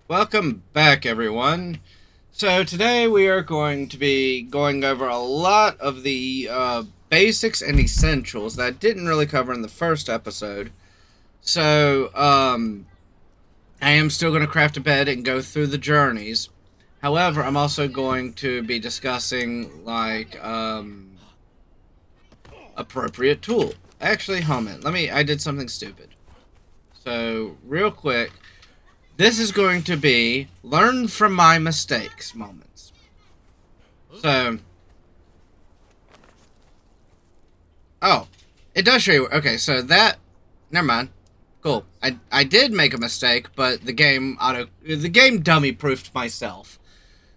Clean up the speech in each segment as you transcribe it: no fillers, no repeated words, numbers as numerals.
Welcome back, everyone. So today we are going to be going over a lot of the basics and essentials that I didn't really cover in the first episode. So I am still going to craft a bed and go through the journeys. However, I'm also going to be discussing appropriate tool. Actually, hold on. I did something stupid. So real quick. This is going to be learn from my mistakes moments. So, oh, it does show you. Okay, so that, never mind. Cool. I did make a mistake, but the game dummy proofed myself.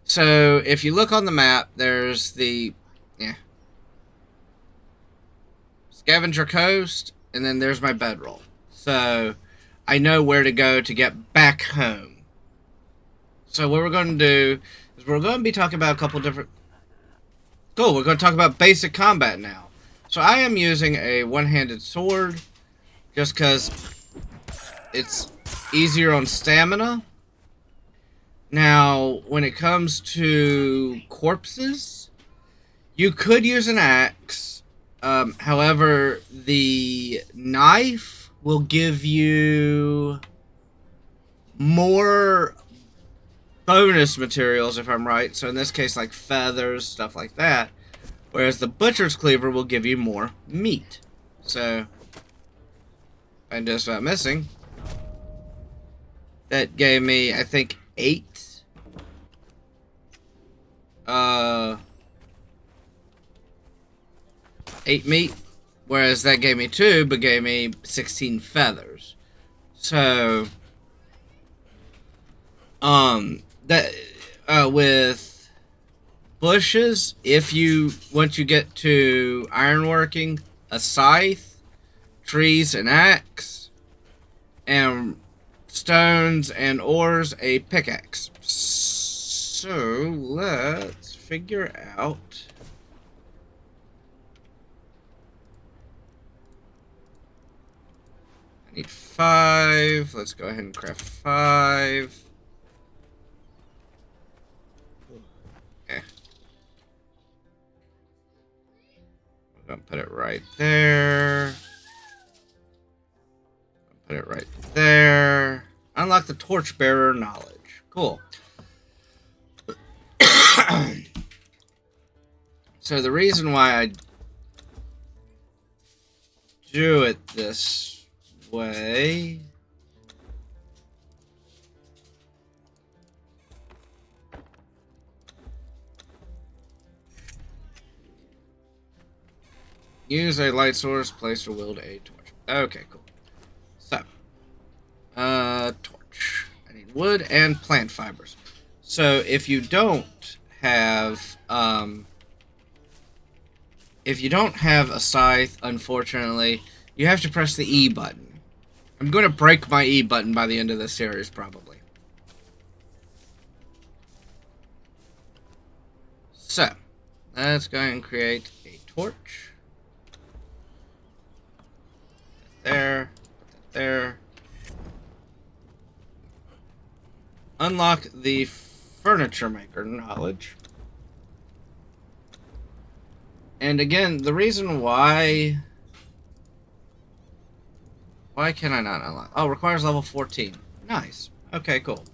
So if you look on the map, there's the scavenger coast, and then there's my bedroll. So I know where to go to get back home. So what we're going to do is we're going to be talking about a couple different. Cool. We're going to talk about basic combat now. So I am using a one-handed sword, just because it's easier on stamina. Now, when it comes to corpses, you could use an axe. However, the knife will give you more bonus materials, if I'm right. So in this case, like feathers, stuff like that. Whereas the butcher's cleaver will give you more meat. So, I'm just about missing. That gave me, I think, 8. 8 meat. Whereas that gave me 2, but gave me 16 feathers. So, that, with bushes, once you get to ironworking, a scythe, trees, an axe, and stones and ores, a pickaxe. So let's figure out. I need 5. Let's go ahead and craft 5. Okay. We're gonna put it right there. Put it right there. Unlock the torchbearer knowledge. Cool. So the reason why I do it this way use a light source, place or wield a torch. Okay, cool. So, torch. I need wood and plant fibers. So if you don't have a scythe, unfortunately, you have to press the E button. I'm going to break my E button by the end of this series, probably. So, let's go ahead and create a torch. There. There. Unlock the furniture maker knowledge. And again, the reason why can I not unlock? Oh, requires level 14. Nice. Okay, cool.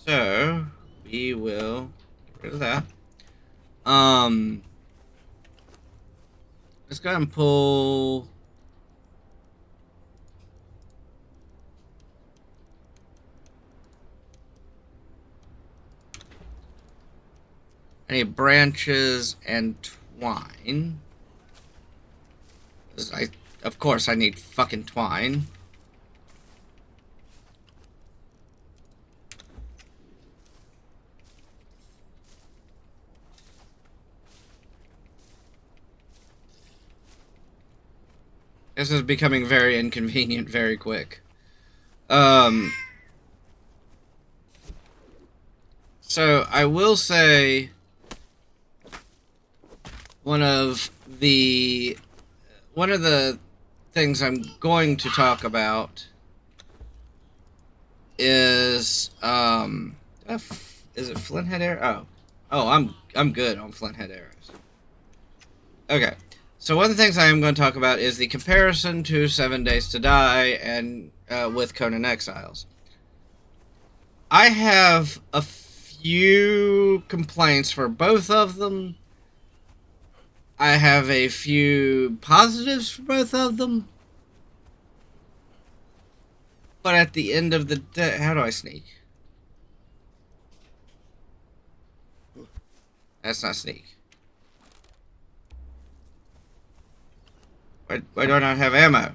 So we will get rid of that. Let's go ahead and pull. I need branches and twine. Of course, I need fucking twine. This is becoming very inconvenient very quick. So I will say one of the things I'm going to talk about is is it flint head arrow? I'm good on flint head arrows. Okay, so one of the things I am going to talk about is the comparison to 7 Days to Die and with Conan Exiles. I have a few complaints for both of them. I have a few positives for both of them. But at the end of the day, how do I sneak? That's not sneak. Why do I not have ammo?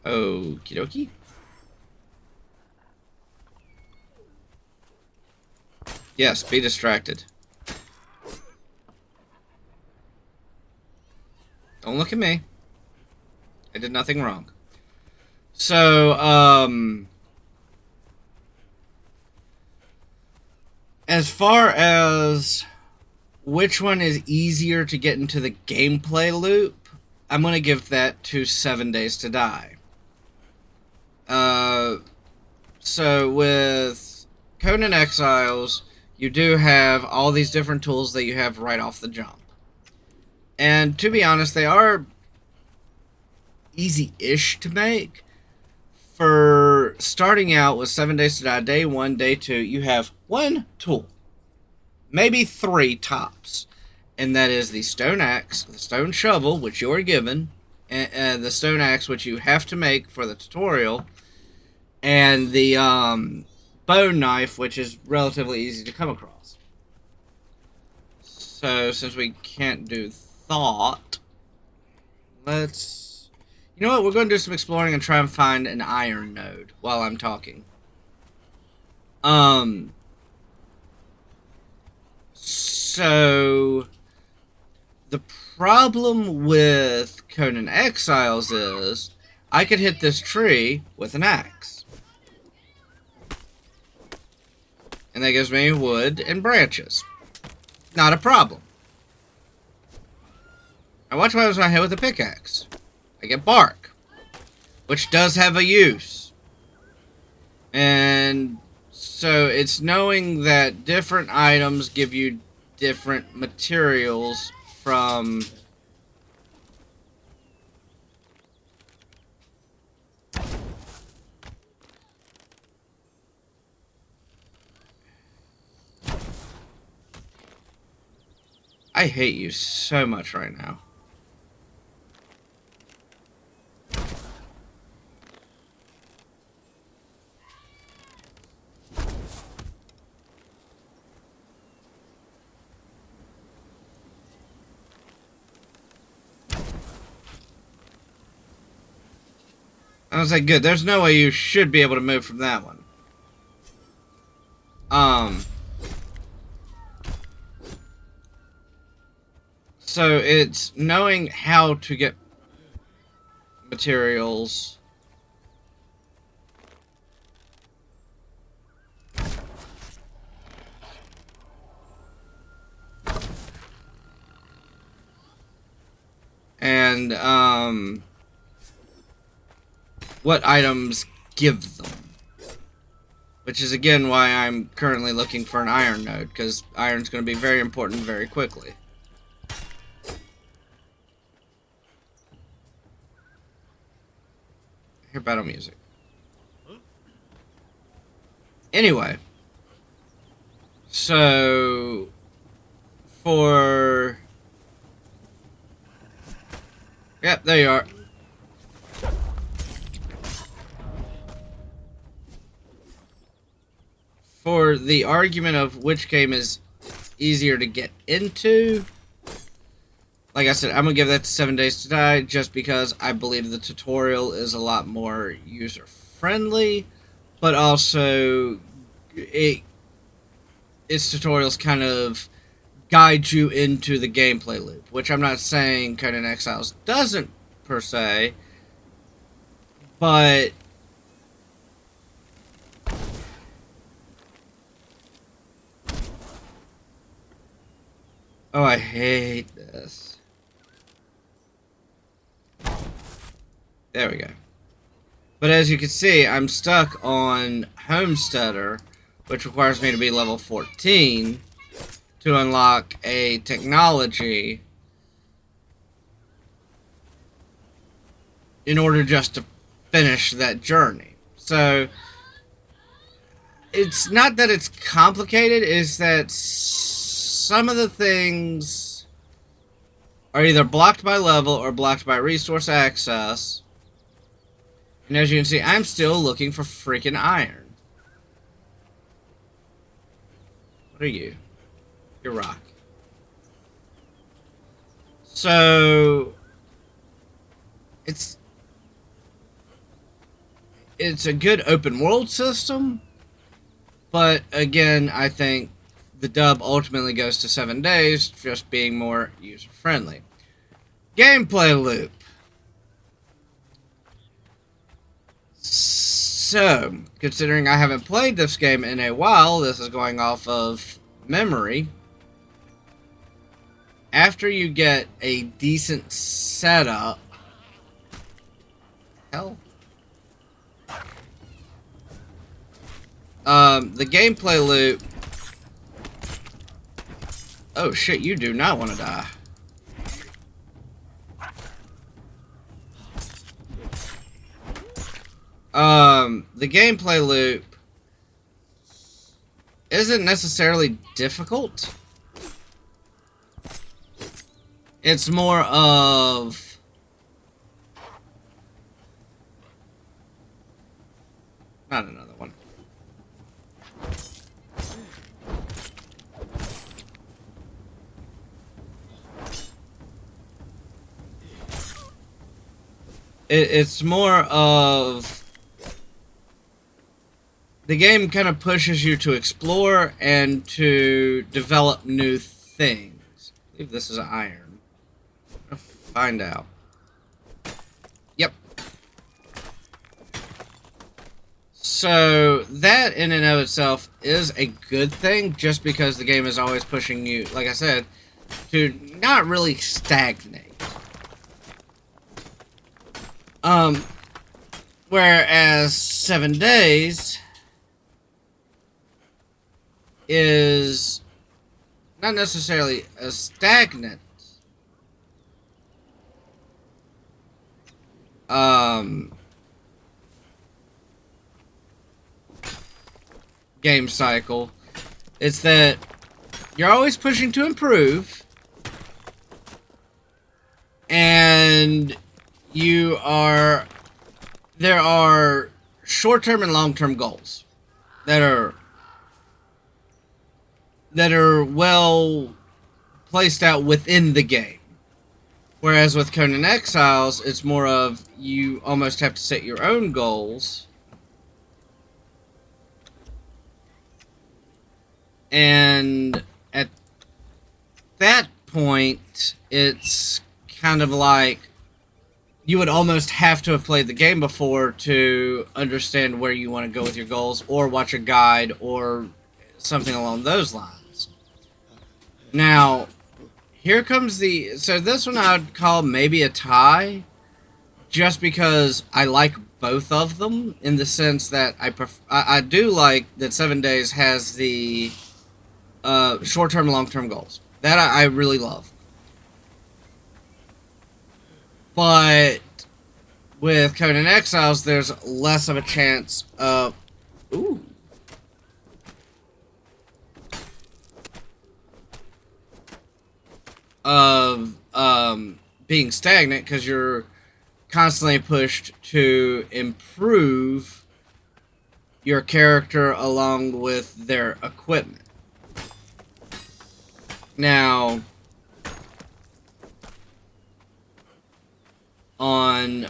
Okie dokie. Yes, be distracted. Don't look at me. I did nothing wrong. So, as far as which one is easier to get into the gameplay loop, I'm going to give that to 7 Days to Die. So with Conan Exiles, you do have all these different tools that you have right off the jump. And to be honest, they are easy-ish to make. For starting out with 7 Days to Die, day 1, day 2, you have one tool. Maybe 3 tops. And that is the stone axe, the stone shovel, which you're given, and the stone axe, which you have to make for the tutorial, and the bone knife, which is relatively easy to come across. So, since we can't do thought, let's... You know what? We're going to do some exploring and try and find an iron node while I'm talking. So... The problem with Conan Exiles is I could hit this tree with an axe. And that gives me wood and branches. Not a problem. Now watch what happens when I hit with a pickaxe. I get bark, which does have a use. And so it's knowing that different items give you different materials from... I hate you so much right now. I was like, good, there's no way you should be able to move from that one. So it's knowing how to get materials. And, what items give them. Which is, again, why I'm currently looking for an iron node, because iron's going to be very important very quickly. I hear battle music. Anyway. So... For... Yep, there you are. For the argument of which game is easier to get into, like I said, I'm going to give that to 7 Days to Die just because I believe the tutorial is a lot more user-friendly, but also its tutorials kind of guide you into the gameplay loop, which I'm not saying Conan Exiles doesn't, per se, But oh, I hate this. There we go. But as you can see, I'm stuck on Homesteader, which requires me to be level 14 to unlock a technology in order just to finish that journey. So it's not that it's complicated, it's that some of the things are either blocked by level or blocked by resource access. And as you can see, I'm still looking for freaking iron. What are you? You're rock. So it's a good open world system, but again, I think the dub ultimately goes to 7 days, just being more user friendly. Gameplay loop. So, considering I haven't played this game in a while, this is going off of memory. After you get a decent setup, hell, the gameplay loop. Oh shit! You do not want to die. The gameplay loop isn't necessarily difficult. It's more of not another one. It's more of the game kind of pushes you to explore and to develop new things. I believe this is iron. I'll find out. Yep. So that in and of itself is a good thing, just because the game is always pushing you, like I said, to not really stagnate. Whereas 7 days is not necessarily a stagnant game cycle. It's that you're always pushing to improve, and there are short-term and long-term goals that are well placed out within the game. Whereas with Conan Exiles, it's more of you almost have to set your own goals. And at that point, it's kind of like you would almost have to have played the game before to understand where you want to go with your goals, or watch a guide or something along those lines. Now, here comes so this one I would call maybe a tie, just because I like both of them, in the sense that I do like that 7 days has the short-term and long-term goals. That I really love. But with Conan Exiles, there's less of a chance of... Ooh. Of being stagnant, because you're constantly pushed to improve your character along with their equipment. Now, on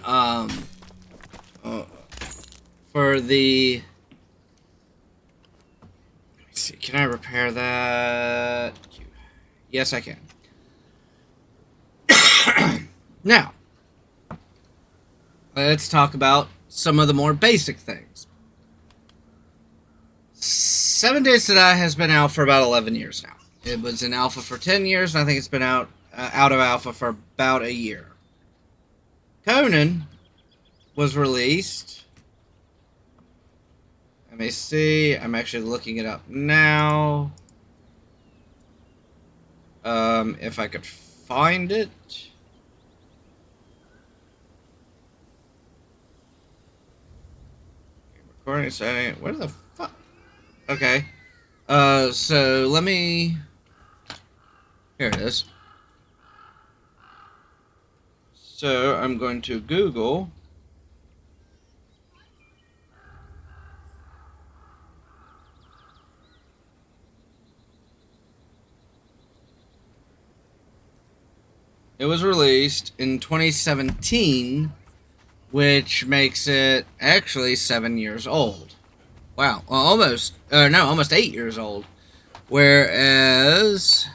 for the, let me see, can I repair that? Yes, I can. Now, let's talk about some of the more basic things. 7 Days to Die has been out for about 11 years now. It was in alpha for 10 years, and I think it's been out of alpha for about a year. Conan was released. Let me see. I'm actually looking it up now. If I could find it. Recording setting. Where the fuck? Okay. So let me. Here it is. So I'm going to Google. It was released in 2017, which makes it actually 7 years old. Wow, well, almost 8 years old. Whereas,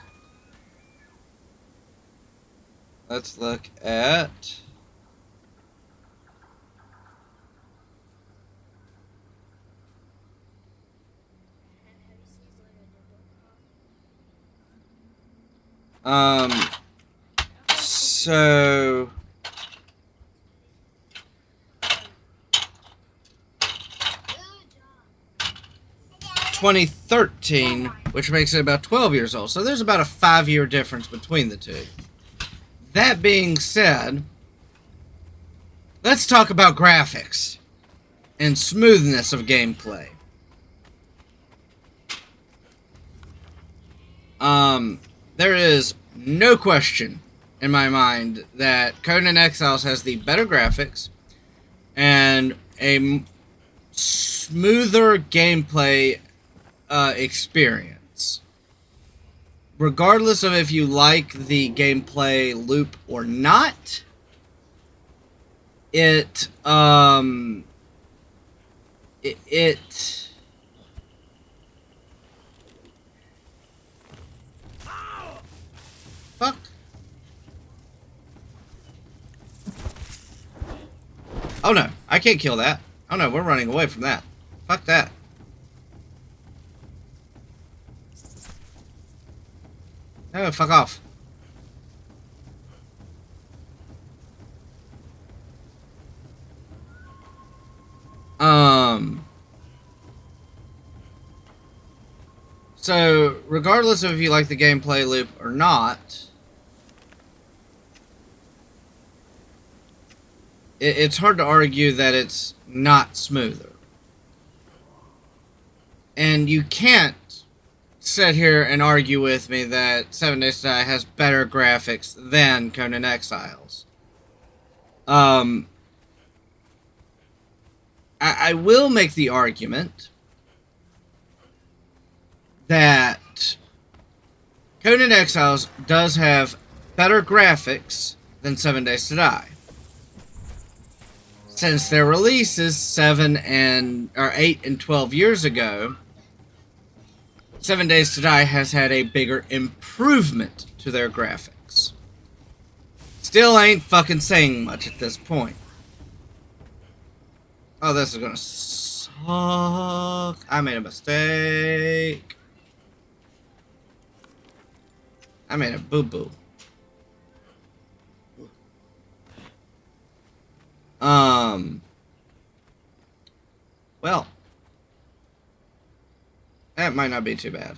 let's look at so 2013, which makes it about 12 years old. So there's about a 5-year difference between the two. That being said, let's talk about graphics and smoothness of gameplay. There is no question in my mind that Conan Exiles has the better graphics and a smoother gameplay experience. Regardless of if you like the gameplay loop or not, it fuck. Oh no, I can't kill that. Oh no, we're running away from that. Fuck that. No, fuck off. So, regardless of if you like the gameplay loop or not, it's hard to argue that it's not smoother. And you can't sit here and argue with me that 7 Days to Die has better graphics than Conan Exiles. I will make the argument that Conan Exiles does have better graphics than 7 Days to Die. Since their releases 8 and 12 years ago, 7 Days to Die has had a bigger improvement to their graphics. Still ain't fucking saying much at this point. Oh, this is gonna suck. I made a mistake. I made a boo-boo. Well, that might not be too bad.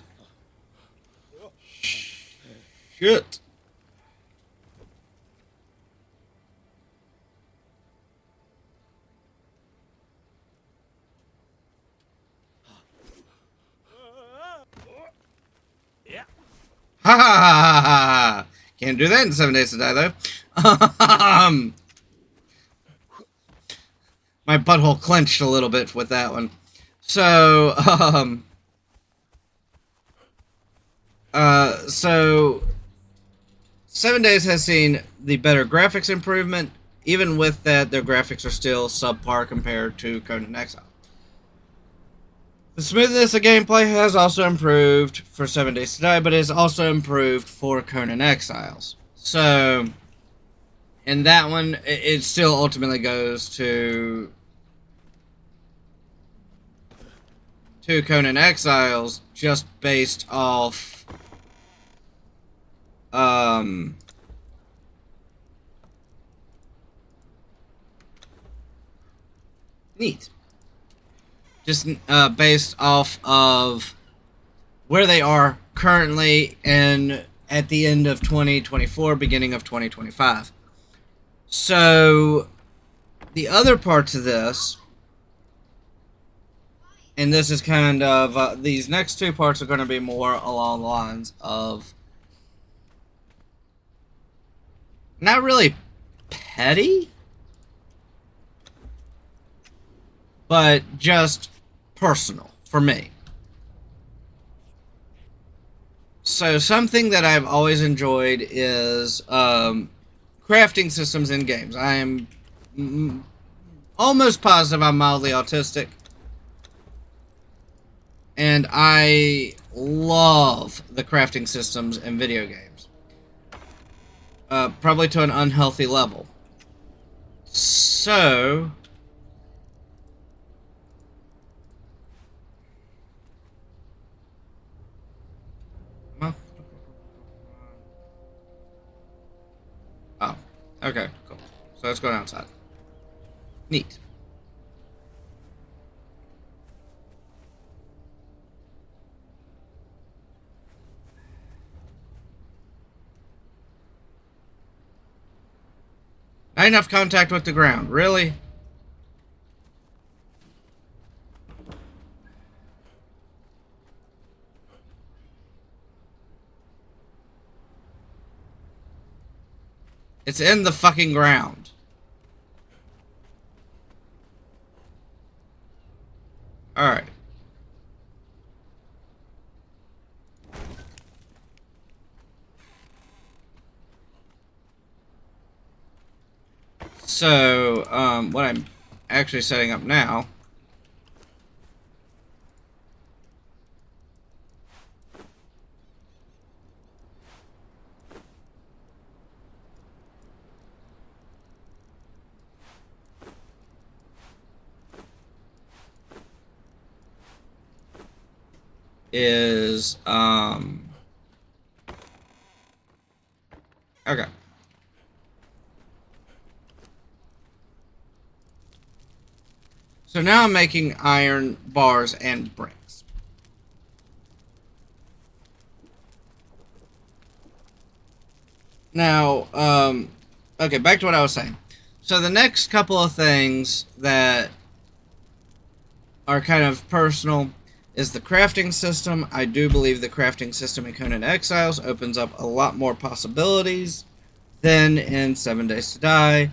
Shit. Yeah. Ha ha ha ha ha! Can't do that in 7 Days to Die, though. My butthole clenched a little bit with that one. So, so 7 Days has seen the better graphics improvement. Even with that, their graphics are still subpar compared to Conan Exile. The smoothness of gameplay has also improved for 7 Days to Die, but it's also improved for Conan Exiles. So, in that one, it still ultimately goes to to Conan Exiles just based off neat. Just based off of where they are currently and at the end of 2024, beginning of 2025. So the other parts of this, and this is kind of these next two parts are going to be more along the lines of not really petty, but just personal for me. So something that I've always enjoyed is crafting systems in games. I am almost positive I'm mildly autistic, and I love the crafting systems in video games. Probably to an unhealthy level. So oh, okay, cool. So let's go outside. Neat. Not enough contact with the ground, really? It's in the fucking ground. Alright. So, what I'm actually setting up now is, okay. So now I'm making iron bars and bricks. Now, okay, back to what I was saying. So the next couple of things that are kind of personal is the crafting system. I do believe the crafting system in Conan Exiles opens up a lot more possibilities than in 7 Days to Die.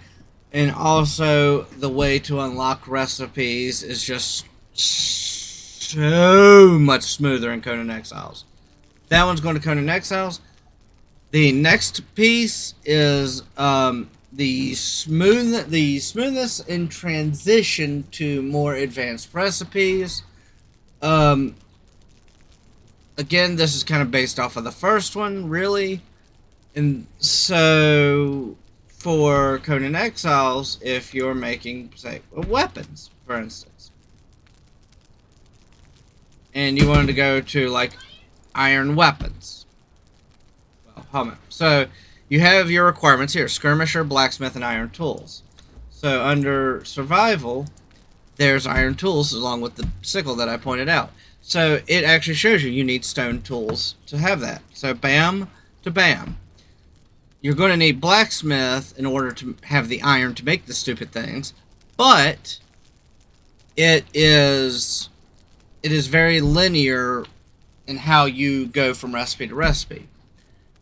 And also, the way to unlock recipes is just so much smoother in Conan Exiles. That one's going to Conan Exiles. The next piece is the smoothness in transition to more advanced recipes. Again, this is kind of based off of the first one, really. And so for Conan Exiles, if you're making, say, weapons, for instance, and you wanted to go to, like, iron weapons. Well, so you have your requirements here: skirmisher, blacksmith, and iron tools. So under survival, there's iron tools along with the sickle that I pointed out. So it actually shows you need stone tools to have that. So bam to bam. You're going to need blacksmith in order to have the iron to make the stupid things, but it is very linear in how you go from recipe to recipe.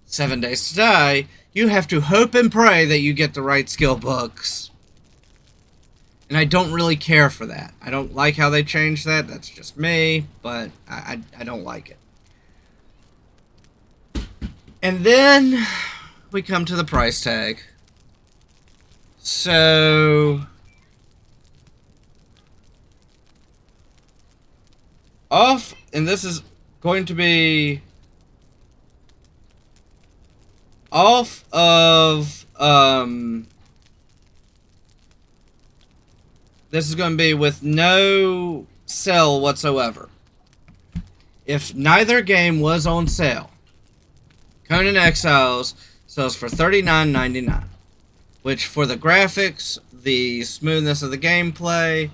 7 Days to Die, you have to hope and pray that you get the right skill books. And I don't really care for that. I don't like how they changed that. That's just me, but I don't like it. And then we come to the price tag. So off, and this is going to be off of this is going to be with no sell whatsoever. if neither game was on sale, Conan Exiles sells for $39.99, which for the graphics, the smoothness of the gameplay,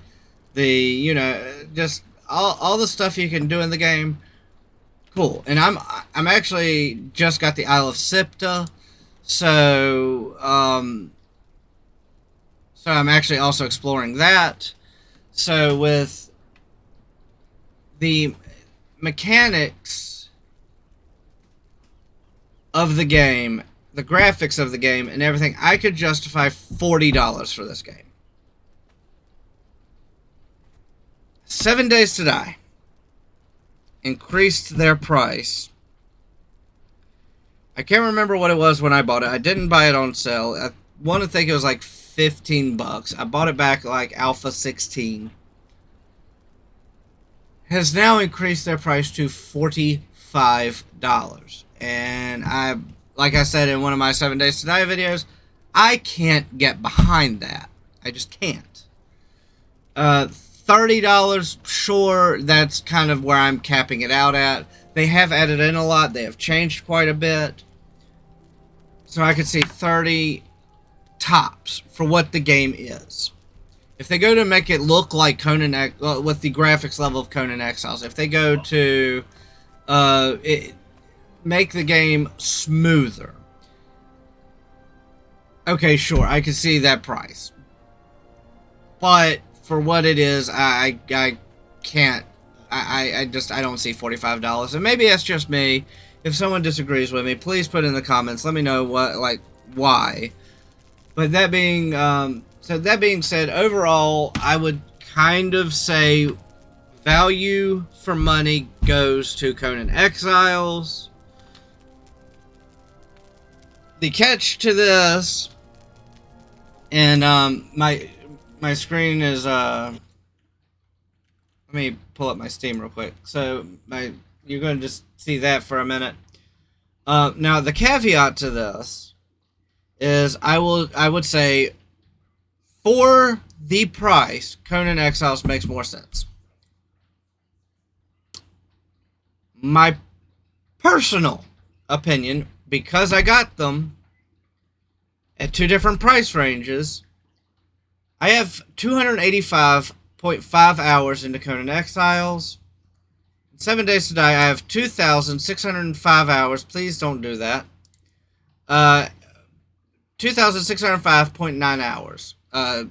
just all the stuff you can do in the game, cool. And I'm actually just got the Isle of Sipta, so I'm actually also exploring that. So with the mechanics of the game, the graphics of the game, and everything, I could justify $40 for this game. 7 Days to Die increased their price. I can't remember what it was when I bought it. I didn't buy it on sale. I want to think it was like $15. I bought it back like Alpha 16. Has now increased their price to $45. And like I said in one of my 7 Days to Die videos, I can't get behind that. I just can't. $30, sure, that's kind of where I'm capping it out at. They have added in a lot. They have changed quite a bit. So I could see 30 tops for what the game is. If they go to make it look like with the graphics level of Conan Exiles, if they go to make the game smoother, okay, sure, I can see that price. But for what it is, I can't. I don't see $45. And maybe that's just me. If someone disagrees with me, please put in the comments. Let me know why. But that being said, overall, I would kind of say value for money goes to Conan Exiles. The catch to this, and my screen is let me pull up my Steam real quick. So you're going to just see that for a minute. Now the caveat to this is I would say for the price, Conan Exiles makes more sense. My personal opinion, because I got them at two different price ranges, I have 285.5 hours into Conan Exiles. In 7 Days to Die, I have 2,605 hours. Please don't do that. 2,605.9 hours.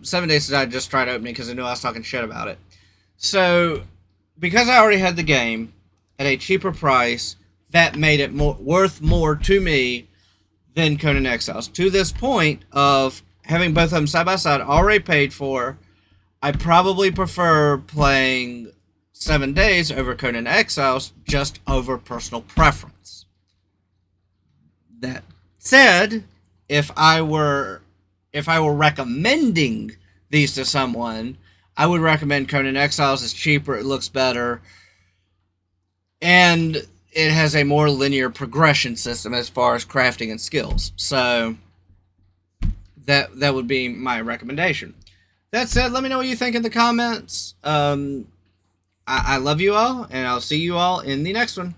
7 Days to Die just tried opening because I knew I was talking shit about it. So, because I already had the game at a cheaper price, that made it worth more to me than Conan Exiles. To this point of having both of them side by side, already paid for, I probably prefer playing 7 Days over Conan Exiles just over personal preference. That said, if I were recommending these to someone, I would recommend Conan Exiles. It's cheaper, it looks better, and it has a more linear progression system as far as crafting and skills. So that would be my recommendation. That said, let me know what you think in the comments. I love you all, and I'll see you all in the next one.